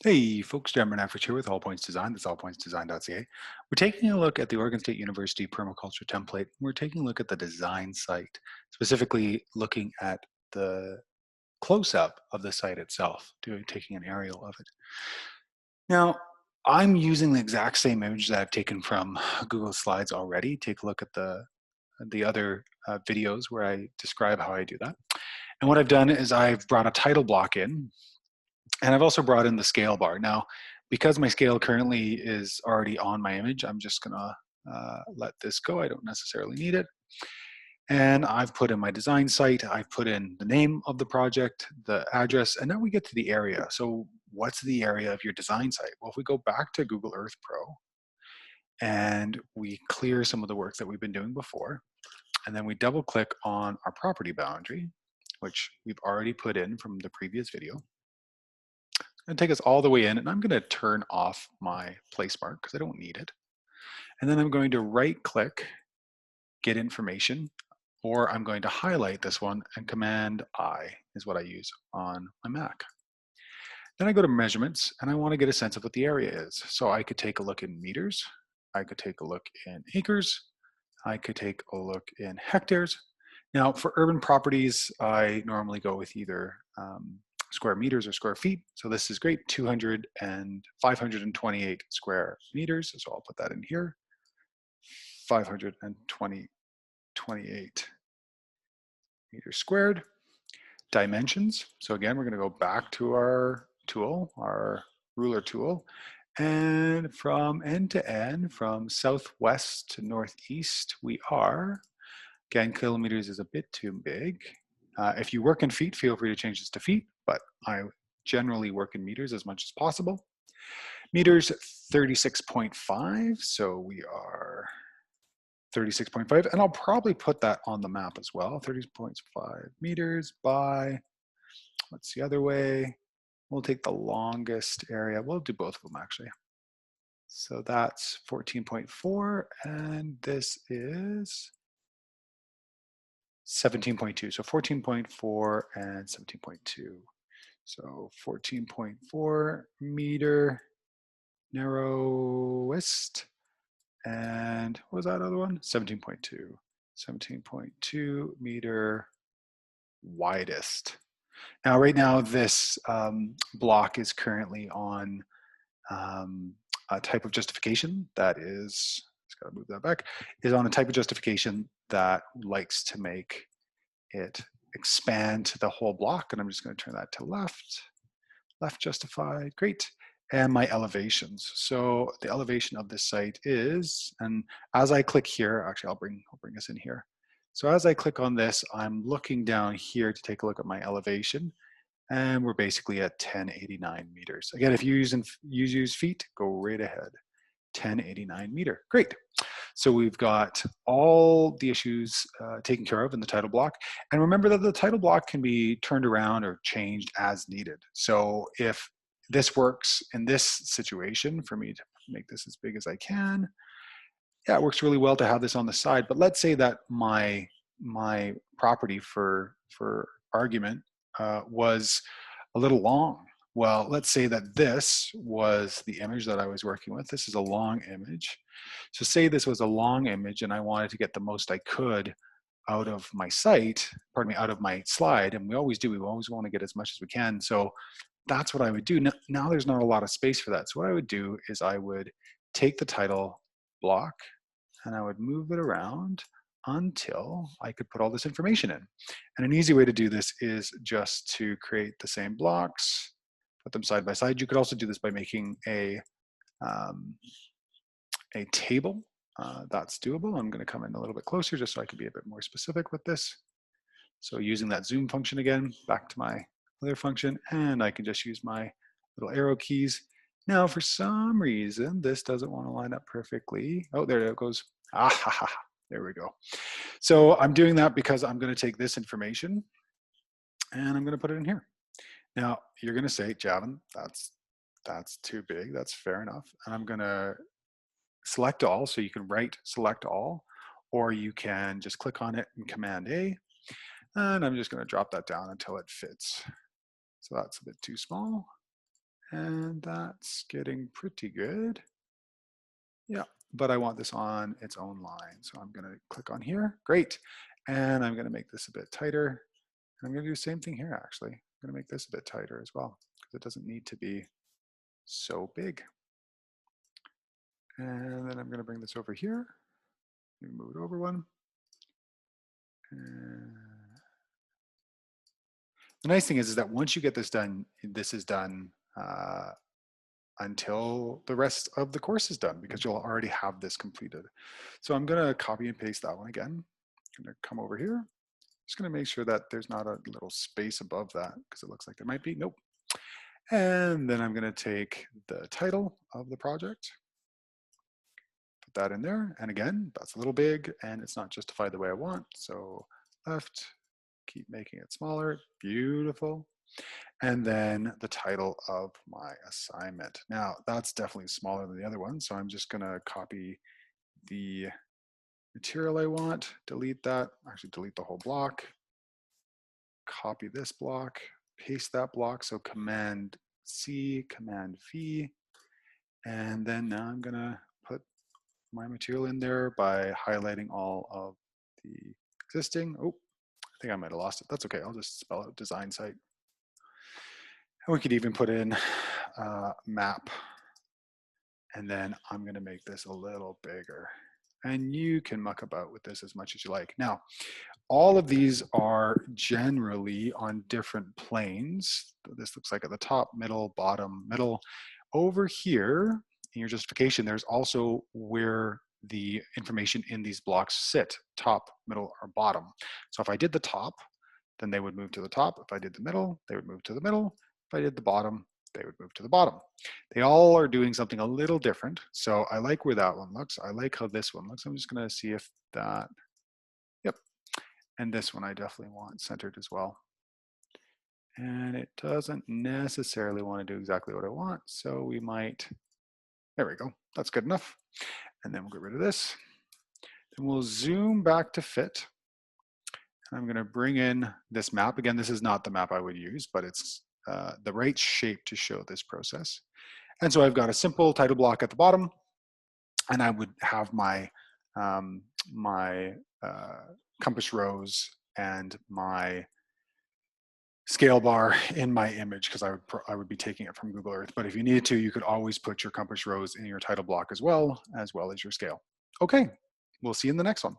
Hey folks, Bernakevitch here with All Points Design. That's allpointsdesign.ca. We're taking a look at the Oregon State University Permaculture template. We're taking a look at the design site, specifically looking at the close-up of the site itself, taking an aerial of it. Now, I'm using the exact same image that I've taken from Google Slides already. Take a look at the other videos where I describe how I do that. And what I've done is I've brought a title block in, and I've also brought in the scale bar. Now, because my scale currently is already on my image, I'm just gonna let this go. I don't necessarily need it. And I've put in my design site, I've put in the name of the project, the address, and now we get to the area. So what's the area of your design site? Well, if we go back to Google Earth Pro and we clear some of the work that we've been doing before, and then we double click on our property boundary, which we've already put in from the previous video, and take us all the way in, and I'm going to turn off my place mark because I don't need it. And then I'm going to right click, get information, or I'm going to highlight this one, and Command I is what I use on my Mac. Then I go to measurements, and I want to get a sense of what the area is. So I could take a look in meters, I could take a look in acres, I could take a look in hectares. Now for urban properties, I normally go with either square meters or square feet. So this is great, 200 and 528 square meters. So I'll put that in here, 528 meters squared. Dimensions. So again, we're gonna go back to our tool, our ruler tool. And from end to end, from southwest to northeast, we are, again, kilometers is a bit too big. If you work in feet, feel free to change this to feet, but I generally work in meters as much as possible. Meters 36.5, so we are 36.5, and I'll probably put that on the map as well. 30.5 meters by, what's the other way? We'll take the longest area. We'll do both of them actually. So that's 14.4, and this is 17.2. So 14.4 and 17.2. So 14.4 meter narrowest. And what was that other one? 17.2. 17.2 meter widest. Now, right now, this block is currently on a type of justification that is, just gotta move that back, is on a type of justification that likes to make it expand to the whole block. And I'm just gonna turn that to left, left justified, great. And my elevations. So the elevation of this site is, and as I click here, actually I'll bring us in here. So as I click on this, I'm looking down here to take a look at my elevation, and we're basically at 1089 meters. Again, if you use feet, go right ahead. 1089 meter, great. So we've got all the issues taken care of in the title block. And remember that the title block can be turned around or changed as needed. So if this works in this situation, for me to make this as big as I can, yeah, it works really well to have this on the side. But let's say that my property, for argument, was a little long. Well, let's say that this was the image that I was working with. This is a long image. So say this was a long image and I wanted to get the most I could out of my site, pardon me, out of my slide, and we always do, we always want to get as much as we can. So that's what I would do. Now there's not a lot of space for that. So what I would do is I would take the title block and I would move it around until I could put all this information in. And an easy way to do this is just to create the same blocks, put them side by side. You could also do this by making a table. That's doable. I'm going to come in a little bit closer just so I can be a bit more specific with this. So using that zoom function again, back to my other function, and I can just use my little arrow keys. Now, for some reason, this doesn't want to line up perfectly. Oh, there it goes. Ah, ha, ha. There we go. So I'm doing that because I'm going to take this information and I'm going to put it in here. Now, you're going to say, Javan, that's too big. That's fair enough. And I'm going to select all. So you can right select all, or you can just click on it and Command A. And I'm just going to drop that down until it fits. So that's a bit too small. And that's getting pretty good. Yeah, but I want this on its own line. So I'm gonna click on here, great. And I'm gonna make this a bit tighter. I'm gonna do the same thing here actually. I'm gonna make this a bit tighter as well because it doesn't need to be so big. And then I'm gonna bring this over here. Move it over one. And the nice thing is that once you get this done, this is done until the rest of the course is done because you'll already have this completed. So I'm gonna copy and paste that one again. I'm gonna come over here. Just gonna make sure that there's not a little space above that because it looks like there might be, nope. And then I'm gonna take the title of the project, put that in there. And again, that's a little big and it's not justified the way I want. So left, keep making it smaller, beautiful. And then the title of my assignment. Now that's definitely smaller than the other one. So I'm just gonna copy the material I want, delete that, actually delete the whole block, copy this block, paste that block. So Command C, Command V. And then now I'm gonna put my material in there by highlighting all of the existing. Oh, I think I might have lost it. That's okay, I'll just spell out design site. And we could even put in map. And then I'm gonna make this a little bigger. And you can muck about with this as much as you like. Now, all of these are generally on different planes. This looks like at the top, middle, bottom, middle. Over here, in your justification, there's also where the information in these blocks sit, top, middle, or bottom. So if I did the top, then they would move to the top. If I did the middle, they would move to the middle. If I did the bottom, they would move to the bottom. They all are doing something a little different. So I like where that one looks. I like how this one looks. I'm just gonna see if that, yep. And this one I definitely want centered as well. And it doesn't necessarily want to do exactly what I want. So we might, there we go. That's good enough. And then we'll get rid of this. Then we'll zoom back to fit. And I'm gonna bring in this map. Again, this is not the map I would use, but it's the right shape to show this process. And so I've got a simple title block at the bottom, and I would have my compass rose and my scale bar in my image because I would be taking it from Google Earth. But if you needed to, you could always put your compass rose in your title block as well as your scale. Okay, we'll see you in the next one.